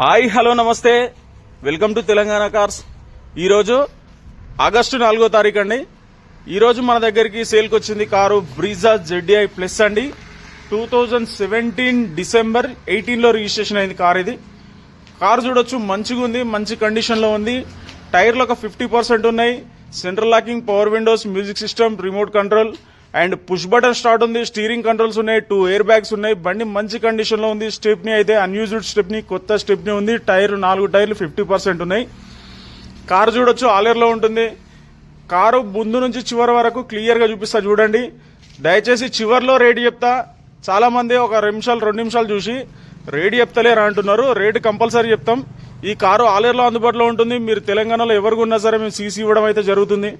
Hi hello నమస్తే, welcome to Telangana cars. ఈరోజు August 4వ తారీఖు అండి. ఈరోజు మన దగ్గరికి సేల్కి వచ్చింది కారు బ్రీజా ZDI ప్లస్ అండి. 2017 డిసెంబర్ 18లో రిజిస్ట్రేషన్ అయింది కార్. ఇది కారు చూడొచ్చు, మంచిగా ఉంది, మంచి కండిషన్ లో ఉంది. టైర్లు ఒక 50% ఉన్నాయి. Central locking, power Windows, music system, remote control and push button start ఉంది. స్టీరింగ్ కంట్రోల్స్ ఉన్నాయి, 2 ఎయిర్ బ్యాగ్స్ ఉన్నాయి. బండి మంచి కండిషన్ లో ఉంది. స్టెప్నీ అయితే అన్యూజ్డ్ స్టెప్నీ, కొత్త స్టెప్నీ ఉంది. 4 టైర్లు 50% ఉన్నాయి. కారు చూడొచ్చు, ఆలేర్ లో ఉంటుంది. కారు ముందు నుంచి చివరి వరకు క్లియర్ గా చూపిస్తా చూడండి. దయచేసి చివర్లో రేటు చెప్తా. చాలా మంది ఒక 2 నిమిషాలు చూసి రేటు చెప్తలేరు అంటున్నారు. రేటు కంపల్సరీ చెప్తాం. ఈ కారు ఆలేర్లో అందుబాటులో ఉంటుంది. మీరు తెలంగాణలో ఎవరికి ఉన్నా సరే మేము సీసీ ఇవ్వడం అయితే జరుగుతుంది.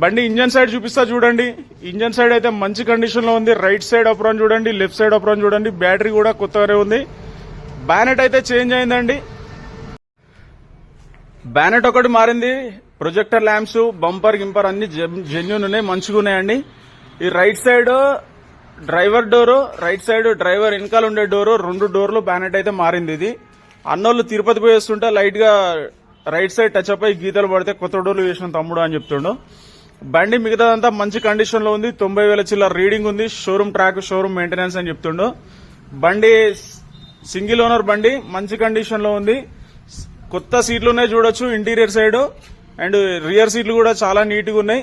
బండి ఇంజన్ సైడ్ చూపిస్తా చూడండి. ఇంజన్ సైడ్ అయితే మంచి కండిషన్ లో ఉంది. రైట్ సైడ్ అప్రాన్ చూడండి, లెఫ్ట్ సైడ్ అప్రాన్ చూడండి. బ్యాటరీ కూడా కొత్తగానే ఉంది. బ్యానెట్ అయితే చేంజ్ అయిందండి. బ్యానెట్ ఒకటి మారింది. ప్రొజెక్టర్ ల్యాంప్స్, బంపర్ గింపర్ అన్ని జెన్యూన్ ఉన్నాయి, మంచిగా ఉన్నాయండి. ఈ right side driver door, right side driver వెనకాల ఉండే డోరు, 2 డోర్లు బ్యానెట్ అయితే మారింది. ఇది అన్నోళ్ళు తిరుపతి పోయి వస్తుంటే లైట్ గా రైట్ సైడ్ టచ్ అప్ అయి గీతలు పడితే కొత్త డోర్లు వేసిన తమ్ముడు అని చెప్తుండు. బండి మిగతాదంతా మంచి కండిషన్ లో ఉంది. 90,000 చిల్లర రీడింగ్ ఉంది. షోరూమ్ ట్రాక్, షోరూమ్ మెయింటెనెన్స్ అని చెప్తుండు. బండి సింగిల్ ఓనర్ బండి, మంచి కండిషన్ లో ఉంది. కొత్త సీట్లు ఉన్నాయి చూడొచ్చు, ఇంటీరియర్ సైడ్ అండ్ రియర్ సీట్లు కూడా చాలా నీట్ గా ఉన్నాయి.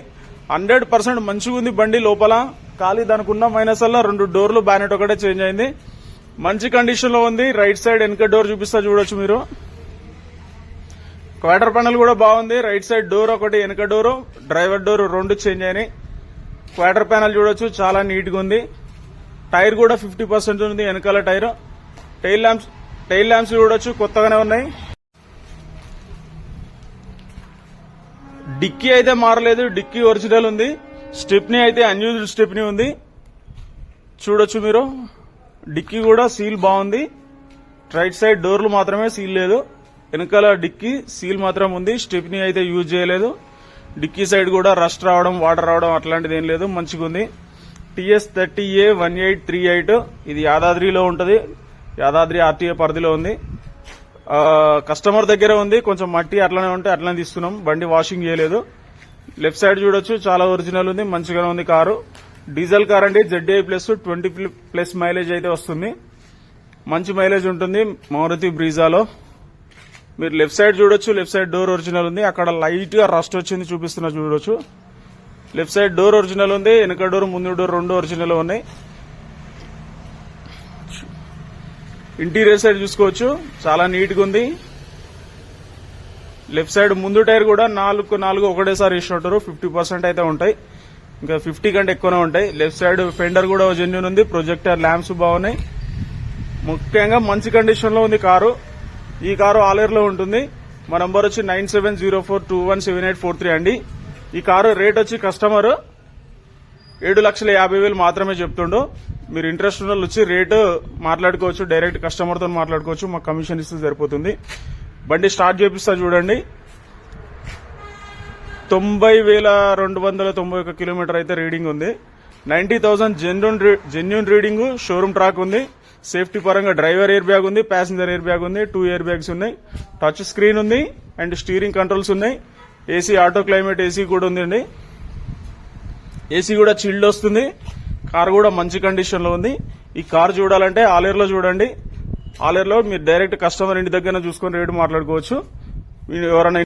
100% మంచిగా ఉంది బండి. లోపల ఖాళీ దానికి ఉన్న మైనస్ వల్ల 2 డోర్లు, బ్యానెట్ ఒకటే చేంజ్ అయింది. మంచి కండిషన్ లో ఉంది. రైట్ సైడ్ వెనక డోర్ చూపిస్తా చూడొచ్చు మీరు. క్వార్టర్ ప్యానల్ కూడా బాగుంది. రైట్ సైడ్ డోర్ ఒకటి, వెనక డోరు, డ్రైవర్ డోర్ 2 చేంజ్ అయినాయి. క్వార్టర్ ప్యానల్ చూడొచ్చు, చాలా నీట్ గా ఉంది. టైర్ కూడా 50% ఉంది వెనకాల టైర్. టైల్ ల్యాంప్స్ చూడొచ్చు, కొత్తగానే ఉన్నాయి. డిక్కీ అయితే మారలేదు, డిక్కీ ఒరిజినల్ ఉంది. స్టెప్నీ అయితే అన్యూజ్డ్ స్టెప్నీ ఉంది చూడొచ్చు మీరు. డిక్కీ కూడా సీల్ బాగుంది. రైట్ సైడ్ డోర్లు మాత్రమే సీల్ లేదు, వెనకాల డిక్కీ సీల్ మాత్రం ఉంది. స్టెప్నీ అయితే యూజ్ చేయలేదు. డిక్కీ సైడ్ కూడా రస్ట్ రావడం, వాటర్ రావడం అట్లాంటిది ఏం లేదు, మంచిగా ఉంది. TS30A 1838 ఇది యాదాద్రిలో ఉంటది. యాదాద్రి RTA పరిధిలో ఉంది. కస్టమర్ దగ్గర ఉంది. కొంచెం మట్టి అట్లనే ఉంటే అట్లనే తీస్తున్నాం. బండి వాషింగ్ చేయలేదు. లెఫ్ట్ సైడ్ చూడొచ్చు, చాలా ఒరిజినల్ ఉంది, మంచిగానే ఉంది కారు. డీజిల్ కార్ అండి. ZDI ప్లస్ 20+ మైలేజ్ అయితే వస్తుంది. మంచి మైలేజ్ ఉంటుంది మారుతి బ్రీజాలో. మీరు లెఫ్ట్ సైడ్ చూడొచ్చు, లెఫ్ట్ సైడ్ డోర్ ఒరిజినల్ ఉంది. అక్కడ లైట్ గా రస్ట్ వచ్చింది చూపిస్తున్నా చూడొచ్చు. లెఫ్ట్ సైడ్ డోర్ ఒరిజినల్ ఉంది, వెనక డోర్, ముందు డోర్ 2 ఒరిజినల్ ఉన్నాయి. ఇంటీరియర్ సైడ్ చూసుకోవచ్చు, చాలా నీట్ గా ఉంది. లెఫ్ట్ సైడ్ ముందు టైర్ కూడా 4 ఒకటేసారి వేసినట్టు 50% అయితే ఉంటాయి. ఇంకా 50 కంటే ఎక్కువనే ఉంటాయి. లెఫ్ట్ సైడ్ ఫెండర్ కూడా జెన్యూన్ ఉంది. ప్రొజెక్టర్ ల్యాంప్స్ బాగున్నాయి. ముఖ్యంగా మంచి కండిషన్ లో ఉంది కారు. ఈ కారు ఆలేర్లో ఉంటుంది. మా నంబర్ వచ్చి 9704217843 అండి. ఈ కారు రేట్ వచ్చి కస్టమర్ 7,50,000 మాత్రమే చెప్తుండు. మీరు ఇంట్రెస్ట్ ఉన్న వాళ్ళు వచ్చి రేటు మాట్లాడుకోవచ్చు, డైరెక్ట్ కస్టమర్ తో మాట్లాడుకోవచ్చు. మాకు కమిషన్ ఇస్తే సరిపోతుంది. బండి స్టార్ట్ చేపిస్తా చూడండి. 90,291 కిలోమీటర్ అయితే రీడింగ్ ఉంది. 90,000 జెన్యూన్ రీడింగ్. షోరూమ్ ట్రాక్ ఉంది. సేఫ్టీ పరంగా డ్రైవర్ ఎయిర్ బ్యాగ్ ఉంది, ప్యాసింజర్ ఎయిర్ బ్యాగ్ ఉంది, 2 ఎయిర్ బ్యాగ్స్ ఉన్నాయి. టచ్ స్క్రీన్ ఉంది అండ్ స్టీరింగ్ కంట్రోల్స్ ఉన్నాయి. ఏసీ, ఆటో క్లైమేట్ ఏసీ కూడా ఉందండి. ఏసీ కూడా చిల్డ్ వస్తుంది. కార్ కూడా మంచి కండిషన్ లో ఉంది. ఈ కార్ చూడాలంటే ఆలేర్లో చూడండి. ఆలేర్లో మీరు డైరెక్ట్ కస్టమర్ ఇంటి దగ్గర చూసుకొని రేటు మాట్లాడుకోవచ్చు. ఎవరైనా